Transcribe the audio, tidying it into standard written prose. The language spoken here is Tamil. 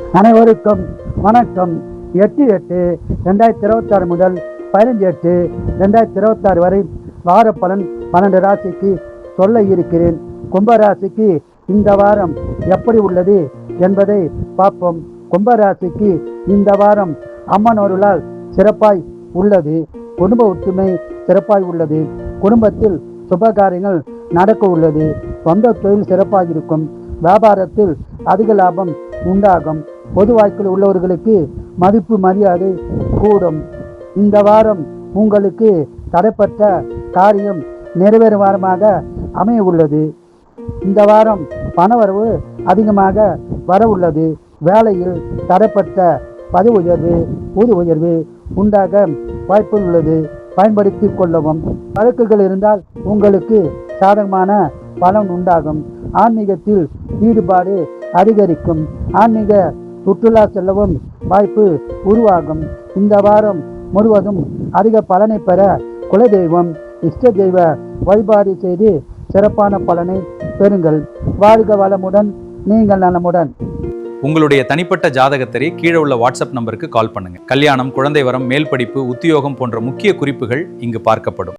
அனைவருக்கும் வணக்கம். 8/8/2026 முதல் 15/8/2026 வரை வார பலன் 12 ராசிக்கு சொல்ல இருக்கிறேன். கும்பராசிக்கு இந்த வாரம் எப்படி உள்ளது என்பதை பார்ப்போம். கும்பராசிக்கு இந்த வாரம் அம்மன் அருளால் சிறப்பாய் உள்ளது. குடும்ப ஒற்றுமை சிறப்பாய் உள்ளது. குடும்பத்தில் சுபகாரியங்கள் நடக்க உள்ளது. சொந்த தொழில் சிறப்பாக இருக்கும். வியாபாரத்தில் அதிக லாபம் உண்டாகும். பொது வாழ்க்கையில் உள்ளவர்களுக்கு மதிப்பு மரியாதை கூடும். இந்த வாரம் உங்களுக்கு தடைப்பட்ட காரியம் நிறைவேறும் வாரமாக அமைய உள்ளது. இந்த வாரம் பணவரவு அதிகமாக வர உள்ளது. வேலையில் தடைப்பட்ட பதவி உயர்வு ஊதிய உயர்வு உண்டாக வாய்ப்பு உள்ளது. பயன்படுத்தி கொள்ளவும். வழக்குகள் இருந்தால் உங்களுக்கு சாதகமான பலன் உண்டாகும். ஆன்மீகத்தில் ஈடுபாடு அதிகரிக்கும். ஆன்மீக சுற்றுலா செல்லவும் வாய்ப்பு உருவாகும். இந்த வாரம் முழுவதும் அதிக பலனை பெற குலதெய்வம் இஷ்ட தெய்வ வழிபாடு செய்து சிறப்பான பலனை பெறுங்கள். வாழ்க வளமுடன், நீங்கள் நலமுடன். உங்களுடைய தனிப்பட்ட ஜாதகத்தை கீழே உள்ள வாட்ஸ்அப் நம்பருக்கு கால் பண்ணுங்க. கல்யாணம், குழந்தை வரம், மேல் படிப்பு, உத்தியோகம் போன்ற முக்கிய குறிப்புகள் இங்கு பார்க்கப்படும்.